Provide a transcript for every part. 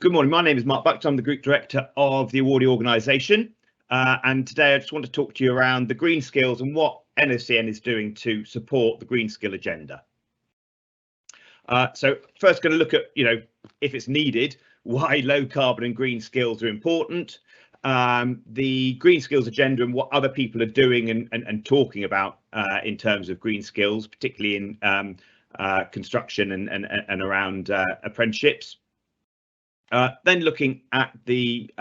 Good morning, my name is Mark Buckton. I'm the Group Director of the Awarding Organisation, and today I just want to talk to you around the green skills and what NOCN is doing to support the green skill agenda. So first going to look at, if it's needed, why low carbon and green skills are important, the green skills agenda and what other people are doing and talking about in terms of green skills, particularly in construction and around apprenticeships. Then looking at the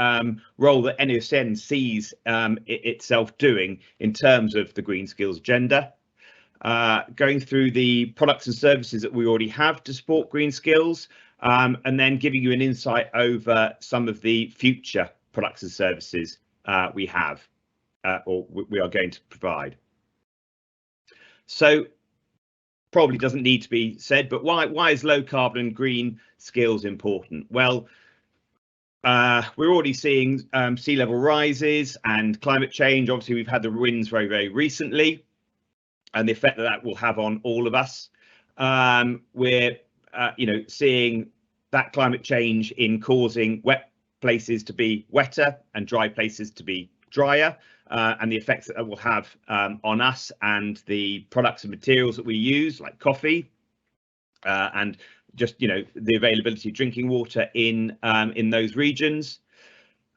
role that NOCN sees itself doing in terms of the green skills agenda, going through the products and services that we already have to support green skills, and then giving you an insight over some of the future products and services we have or we are going to provide. So probably doesn't need to be said, but why is low carbon and green skills important? Well, we're already seeing sea level rises and climate change. Obviously, we've had the winds very, very recently, and the effect that will have on all of us. We're seeing that climate change in causing wet places to be wetter and dry places to be drier, and the effects that will have on us and the products and materials that we use, like coffee, and just the availability of drinking water in those regions.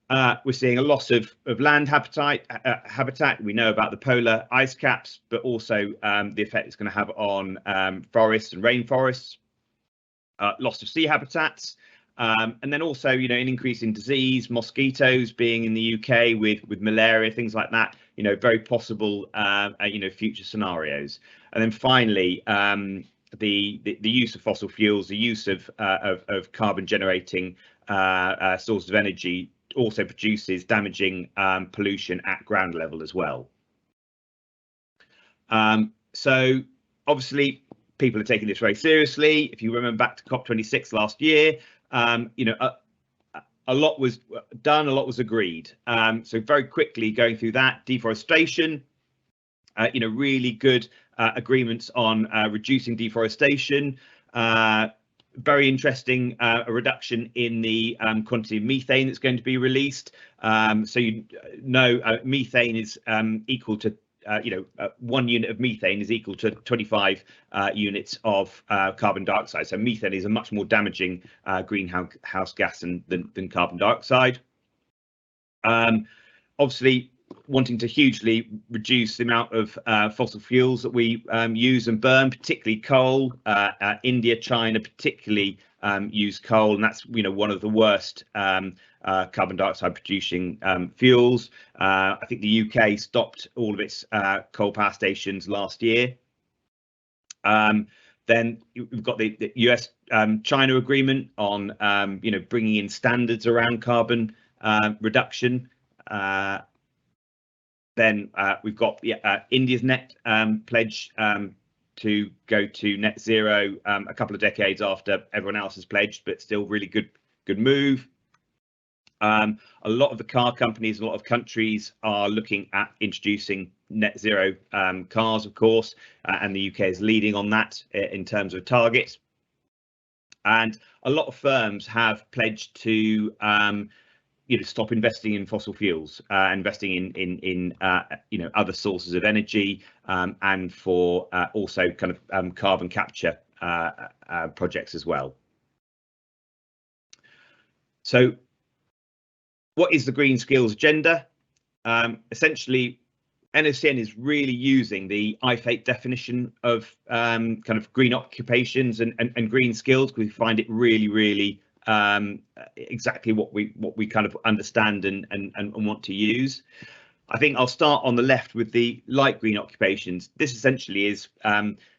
We're seeing a loss of land habitat. We know about the polar ice caps, but also the effect it's going to have on forests and rainforests, loss of sea habitats, and then also an increase in disease, mosquitoes being in the UK with malaria, things like that. Very possible future scenarios. And then finally, the use of fossil fuels, the use of carbon generating sources of energy also produces damaging pollution at ground level as well. So obviously people are taking this very seriously. If you remember back to COP26 last year, a lot was done, a lot was agreed. So very quickly going through that, deforestation, really good agreements on reducing deforestation. Very interesting, a reduction in the quantity of methane that's going to be released. So methane is equal to 1 unit of methane is equal to 25 units of carbon dioxide. So methane is a much more damaging greenhouse gas than carbon dioxide. Obviously, wanting to hugely reduce the amount of fossil fuels that we use and burn, particularly coal. India, China particularly use coal, and that's one of the worst carbon dioxide producing fuels. I think the UK stopped all of its coal power stations last year. Then we've got the US China agreement on bringing in standards around carbon reduction. Then we've got India's net pledge to go to net zero a couple of decades after everyone else has pledged, but still really good move. A lot of the car companies, a lot of countries are looking at introducing net zero cars, of course, and the UK is leading on that in terms of targets. And a lot of firms have pledged to stop investing in fossil fuels, investing in other sources of energy, and for also kind of carbon capture projects as well. So what is the green skills agenda? Essentially, NOCN is really using the IF8 definition of kind of green occupations and green skills, because we find it really exactly what we kind of understand and want to use. I think I'll start on the left with the light green occupations. This essentially is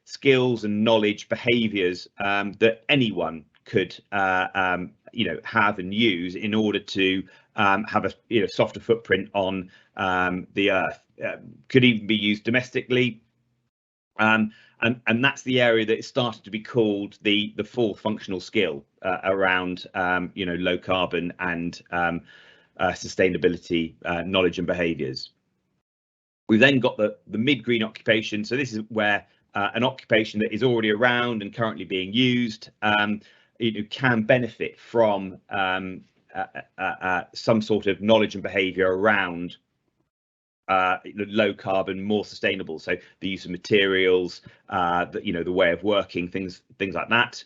skills and knowledge, behaviours that anyone could have and use in order to have a softer footprint on the earth. Could even be used domestically. And that's the area that is started to be called the fourth functional skill around low carbon and sustainability knowledge and behaviours. We've then got the mid-green occupation. So this is where an occupation that is already around and currently being used can benefit from some sort of knowledge and behaviour around low carbon, more sustainable. So the use of materials, the way of working, things like that.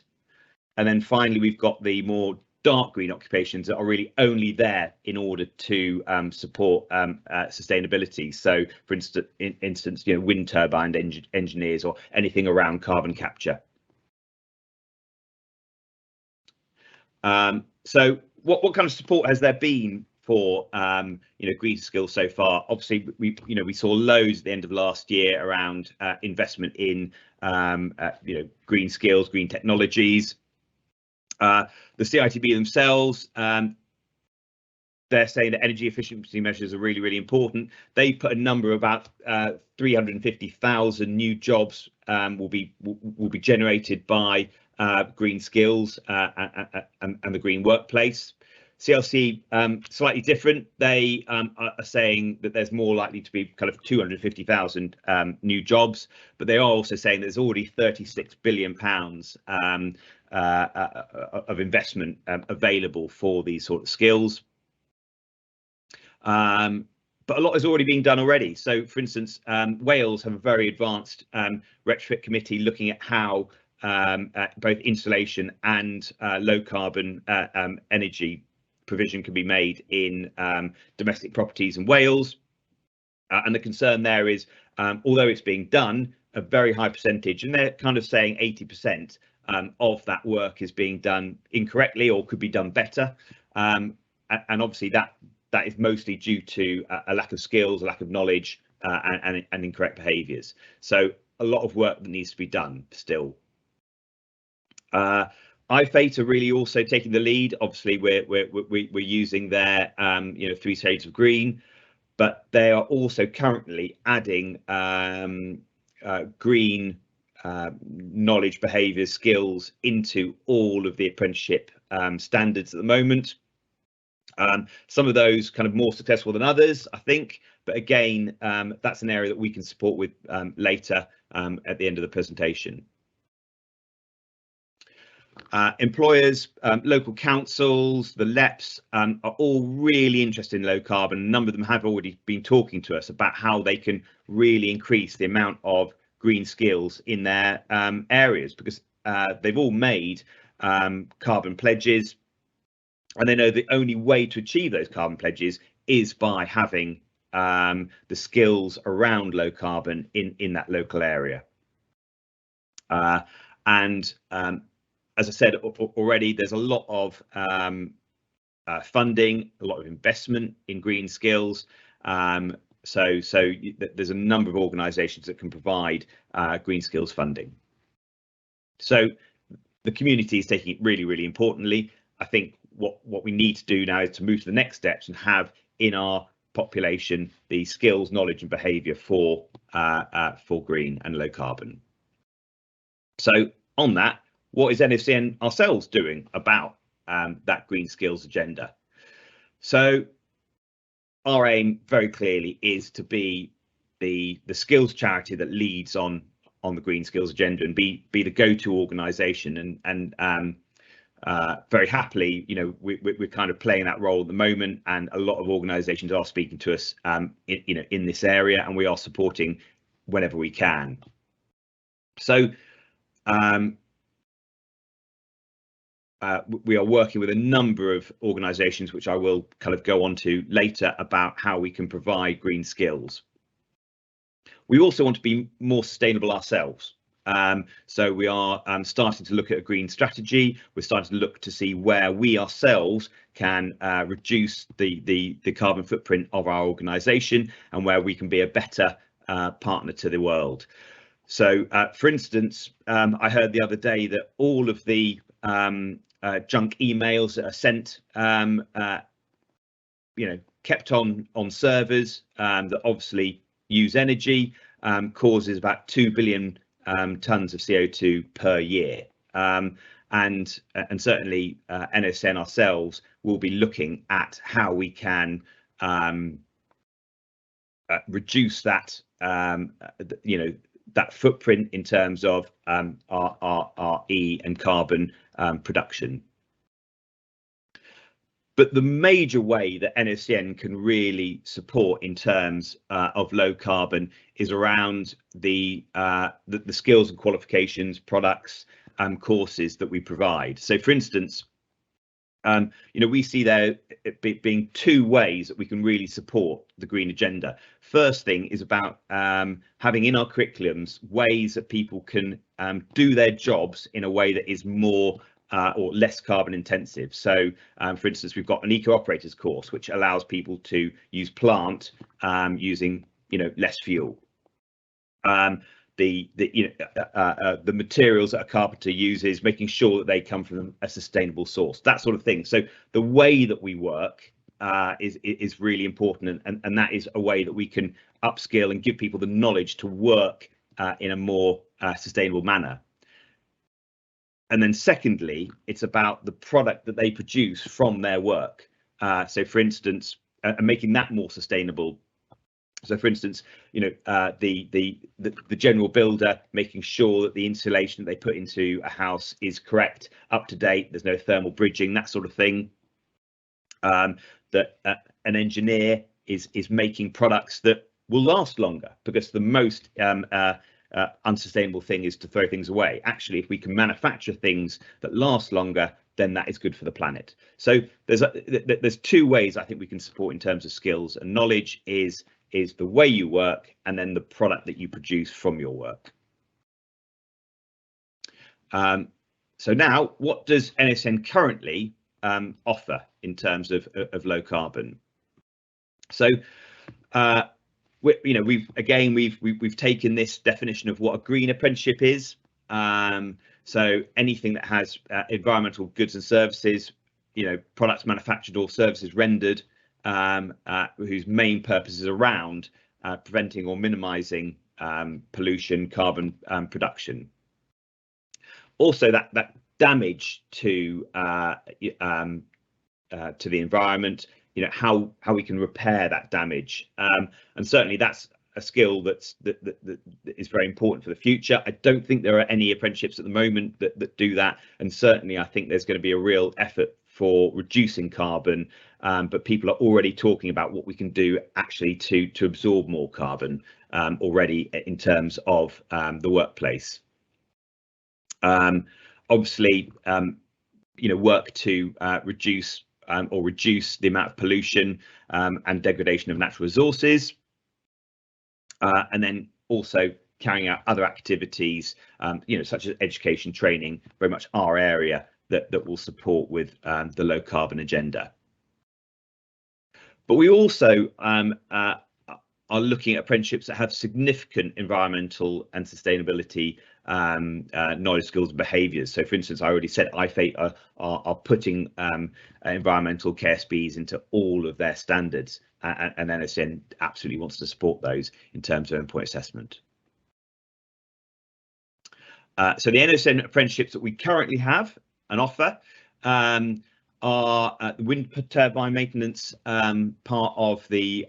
And then finally, we've got the more dark green occupations that are really only there in order to support sustainability. So, for instance, wind turbine engineers or anything around carbon capture. So, what kind of support has there been for green skills so far? Obviously, we saw loads at the end of last year around investment in green skills, green technologies. The CITB themselves, they're saying that energy efficiency measures are really, really important. They put a number of about 350,000 new jobs will be generated by green skills and the green workplace. CLC slightly different. They are saying that there's more likely to be kind of 250,000 new jobs, but they are also saying there's already £36 billion of investment available for these sort of skills. But a lot has already been done already. So, for instance, Wales have a very advanced retrofit committee looking at how both installation and low carbon energy provision can be made in domestic properties in Wales. And the concern there is, although it's being done, a very high percentage, and they're kind of saying 80% of that work is being done incorrectly or could be done better. And obviously that is mostly due to a lack of skills, a lack of knowledge, and incorrect behaviours. So a lot of work that needs to be done still. iFate are really also taking the lead. Obviously, we're using their 3 shades of green, but they are also currently adding green knowledge, behaviours, skills into all of the apprenticeship standards at the moment. Some of those kind of more successful than others, I think, but again, that's an area that we can support with later at the end of the presentation. Employers, local councils, the LEPs are all really interested in low carbon. A number of them have already been talking to us about how they can really increase the amount of green skills in their areas, because they've all made carbon pledges, and they know the only way to achieve those carbon pledges is by having the skills around low carbon in that local area. As I said already, there's a lot of funding, a lot of investment in green skills. So there's a number of organisations that can provide green skills funding. So the community is taking it really, really importantly. I think what we need to do now is to move to the next steps and have in our population the skills, knowledge and behaviour for green and low carbon. So on that, what is NFCN ourselves doing about that green skills agenda? So our aim very clearly is to be the skills charity that leads on the green skills agenda and be the go-to organisation, and very happily, we're kind of playing that role at the moment, and a lot of organisations are speaking to us in this area, and we are supporting whenever we can. So we are working with a number of organisations, which I will kind of go on to later, about how we can provide green skills. We also want to be more sustainable ourselves. So we are starting to look at a green strategy. We're starting to look to see where we ourselves can reduce the carbon footprint of our organisation, and where we can be a better partner to the world. So, for instance, I heard the other day that all of the junk emails that are sent, kept on servers that obviously use energy, causes about 2 billion tons of CO2 per year, and certainly NOCN ourselves will be looking at how we can reduce that that footprint in terms of our E and carbon production. But the major way that NOCN can really support in terms of low carbon is around the skills and qualifications, products, courses that we provide. So, for instance, we see there being two ways that we can really support the green agenda. First thing is about having in our curriculums ways that people can do their jobs in a way that is more or less carbon intensive. So, for instance, we've got an eco operators course which allows people to use plant using less fuel. The materials that a carpenter uses, making sure that they come from a sustainable source, that sort of thing. So the way that we work is really important, and that is a way that we can upskill and give people the knowledge to work in a more sustainable manner. And then secondly, it's about the product that they produce from their work. So for instance, making that more sustainable. So for instance, the general builder making sure that the insulation that they put into a house is correct, up to date, there's no thermal bridging, that sort of thing. That an engineer is making products that will last longer, because the most unsustainable thing is to throw things away. Actually, if we can manufacture things that last longer, then that is good for the planet. So there's two ways I think we can support in terms of skills, and knowledge is the way you work, and then the product that you produce from your work. So now, what does NOCN currently offer in terms of low carbon? So we've taken this definition of what a green apprenticeship is. So anything that has environmental goods and services, products manufactured or services rendered, whose main purpose is around preventing or minimizing pollution, carbon production. Also, that damage to the environment, how we can repair that damage, and certainly that's a skill that is very important for the future. I don't think there are any apprenticeships at the moment that do that, and certainly I think there's going to be a real effort for reducing carbon, but people are already talking about what we can do actually to absorb more carbon already in terms of the workplace. Obviously, work to reduce the amount of pollution and degradation of natural resources, and then also carrying out other activities, such as education, training, very much our area that will support with the low carbon agenda. But we also are looking at apprenticeships that have significant environmental and sustainability knowledge, skills and behaviours. So for instance, I already said IFATE are putting environmental KSBs into all of their standards, and NOCN absolutely wants to support those in terms of endpoint assessment. So the NOCN apprenticeships that we currently have and offer are the wind turbine maintenance part of the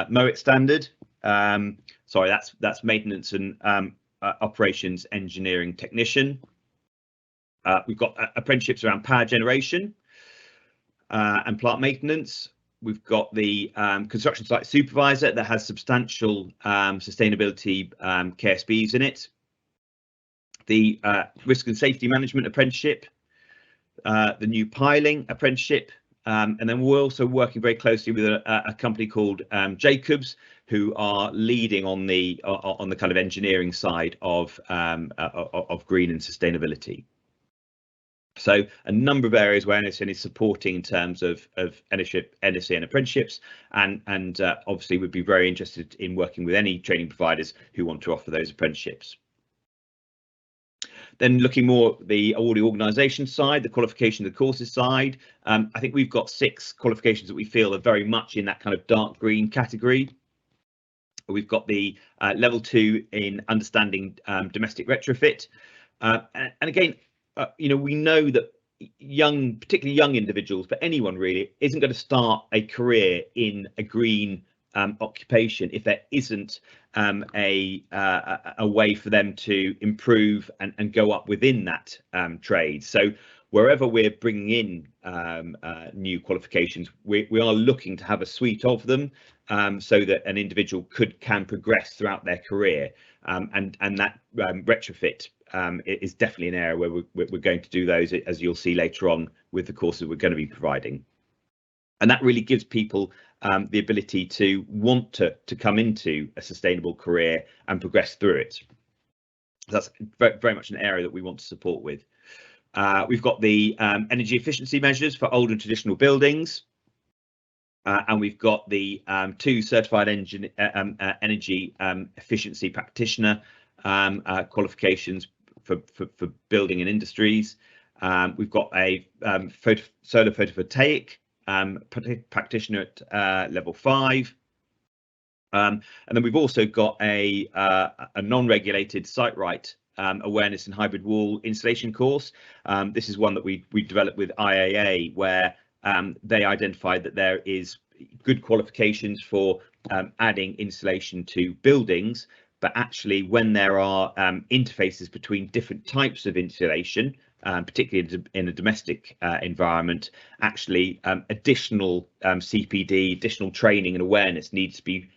MOET standard. Sorry, that's maintenance and operations engineering technician. We've got apprenticeships around power generation and plant maintenance. We've got the construction site supervisor that has substantial sustainability KSBs in it. The risk and safety management apprenticeship, the new piling apprenticeship, and then we're also working very closely with a company called Jacobs, who are leading on the kind of engineering side of green and sustainability. So a number of areas where NOCN is supporting in terms of NOCN apprenticeships, and obviously would be very interested in working with any training providers who want to offer those apprenticeships. Then looking more at the awarding organisation side, the qualification of the courses side, I think we've got 6 qualifications that we feel are very much in that kind of dark green category. We've got the level 2 in understanding domestic retrofit, and again, we know that particularly young individuals, but anyone really, isn't going to start a career in a green occupation if there isn't a way for them to improve and go up within that trade. So wherever we're bringing in new qualifications, we are looking to have a suite of them, so that an individual can progress throughout their career, and that retrofit is definitely an area where we're going to do those, as you'll see later on with the courses we're going to be providing. And that really gives people the ability to want to come into a sustainable career and progress through it. That's very much an area that we want to support with. We've got the energy efficiency measures for old and traditional buildings, and we've got the 2 certified energy efficiency practitioner qualifications for building and industries. We've got a solar photovoltaic practitioner at level 5. And then we've also got a non-regulated site right awareness and hybrid wall installation course. This is one that we developed with IAA, where they identified that there is good qualifications for adding insulation to buildings, but actually when there are interfaces between different types of insulation, particularly in a domestic environment, actually additional CPD, additional training and awareness needs to be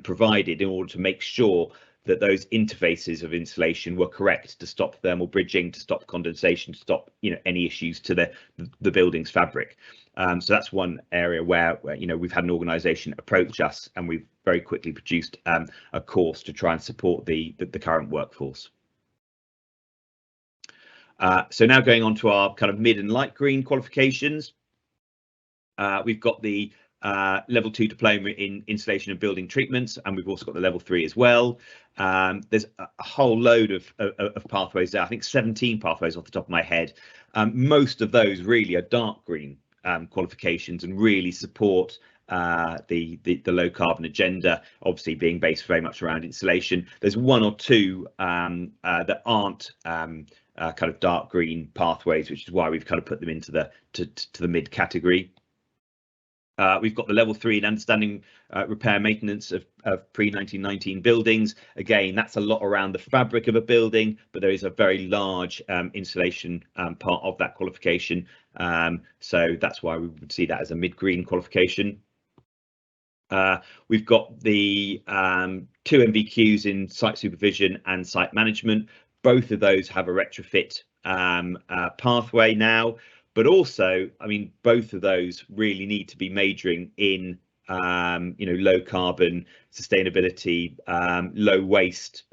provided in order to make sure that those interfaces of insulation were correct, to stop thermal bridging, to stop condensation, to stop any issues to the building's fabric. So that's one area where we've had an organisation approach us, and we've very quickly produced a course to try and support the current workforce. So now going on to our kind of mid and light green qualifications, we've got the level 2 diploma in installation and building treatments, and we've also got the level 3 as well. There's a whole load of pathways there. I think 17 pathways off the top of my head. Most of those really are dark green qualifications and really support the low carbon agenda, obviously being based very much around insulation. There's 1 or 2 that aren't kind of dark green pathways, which is why we've kind of put them into the mid category. We've got the level 3 in understanding repair maintenance of pre-1919 buildings. Again, that's a lot around the fabric of a building, but there is a very large insulation part of that qualification. So that's why we would see that as a mid-green qualification. We've got the 2 MVQs in site supervision and site management. Both of those have a retrofit pathway now. But also, I mean, both of those really need to be majoring in, low carbon, sustainability, low waste,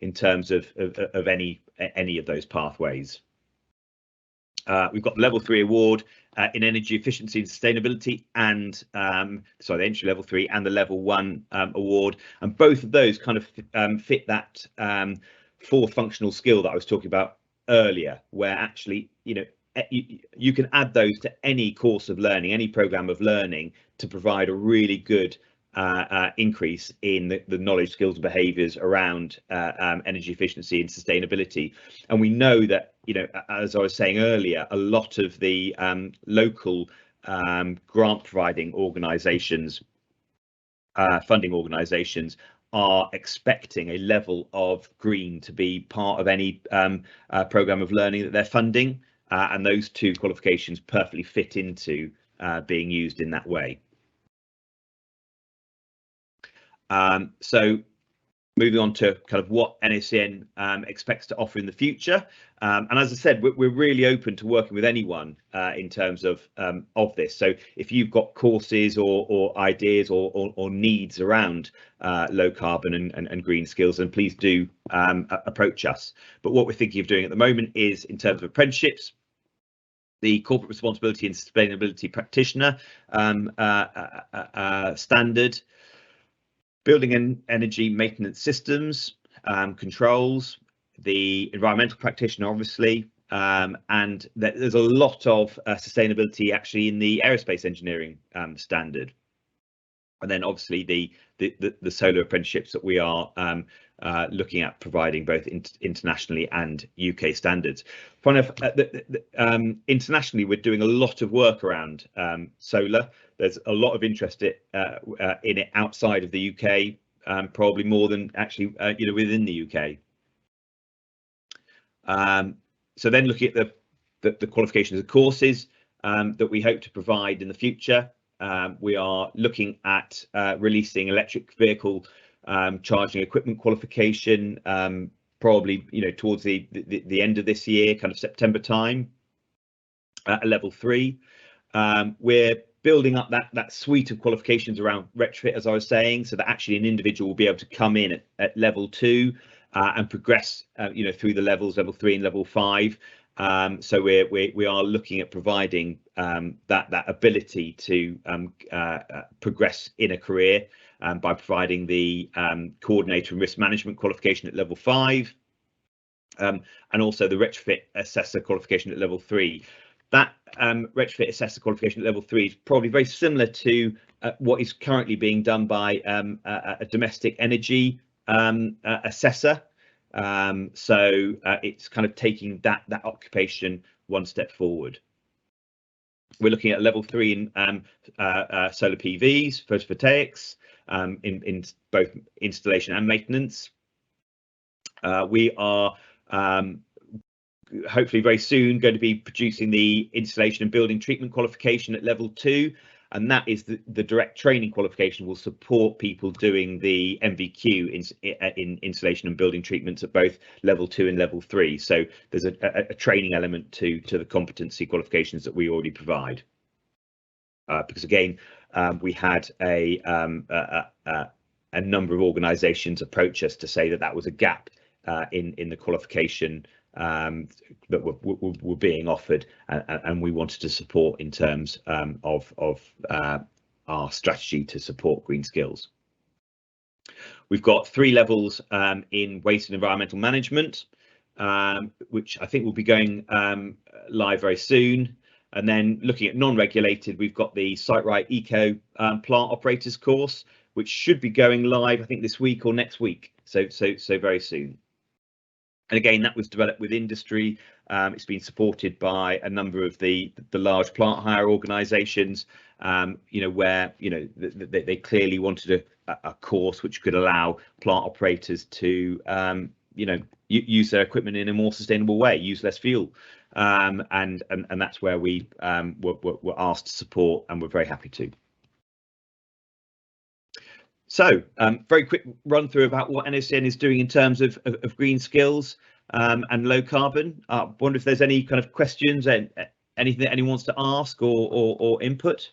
in terms of any of those pathways. We've got the level 3 award in energy efficiency and sustainability, and the entry level 3 and the level 1 award, and both of those kind of fit that 4th functional skill that I was talking about earlier, where actually, you can add those to any course of learning, any program of learning, to provide a really good increase in the knowledge, skills and behaviours around energy efficiency and sustainability. And we know that, as I was saying earlier, a lot of the local grant providing organisations, funding organisations, are expecting a level of green to be part of any programme of learning that they're funding. And those 2 qualifications perfectly fit into being used in that way. So moving on to kind of what NOCN expects to offer in the future. And as I said, we're really open to working with anyone in terms of this. So if you've got courses or ideas or needs around low carbon and green skills, then please do approach us. But what we're thinking of doing at the moment is, in terms of apprenticeships, the corporate responsibility and sustainability practitioner standard, building and energy maintenance systems, controls, the environmental practitioner, obviously, and there's a lot of sustainability actually in the aerospace engineering standard. And then obviously the solar apprenticeships that we are looking at providing, both internationally and UK standards. Internationally, we're doing a lot of work around solar. There's a lot of interest in it outside of the UK, probably more than actually within the UK. So then looking at the qualifications of courses that we hope to provide in the future. We are looking at releasing electric vehicle charging equipment qualification, probably towards the end of this year, kind of September time, at level 3. We're building up that suite of qualifications around retrofit, as I was saying, so that actually an individual will be able to come in at level 2 and progress through the levels, level 3 and level 5. So we are looking at providing that ability to progress in a career by providing the coordinator and risk management qualification at level 5, and also the retrofit assessor qualification at level 3. That retrofit assessor qualification at level 3 is probably very similar to what is currently being done by a domestic energy assessor. So it's kind of taking that occupation one step forward. We're looking at level 3 in solar PVs, photovoltaics, in both installation and maintenance. We are hopefully very soon going to be producing the installation and building treatment qualification at level 2, and that is the direct training qualification, will support people doing the MVQ in installation and building treatments at both level 2 and level 3. So there's a training element to the competency qualifications that we already provide, because again we had a number of organisations approach us to say that was a gap in the qualification that were being offered, and we wanted to support in terms of our strategy to support green skills. We've got 3 levels in waste and environmental management, which I think will be going live very soon. And then looking at non-regulated, we've got the SiteRight Eco plant operators course, which should be going live, I think, this week or next week. So very soon. And again, that was developed with industry. It's been supported by a number of the large plant hire organisations, where they clearly wanted a course which could allow plant operators to use their equipment in a more sustainable way, use less fuel, and that's where we were asked to support, and we're very happy to. So very quick run through about what NOCN is doing in terms of green skills and low carbon. I wonder if there's any kind of questions and anything that anyone wants to ask or input.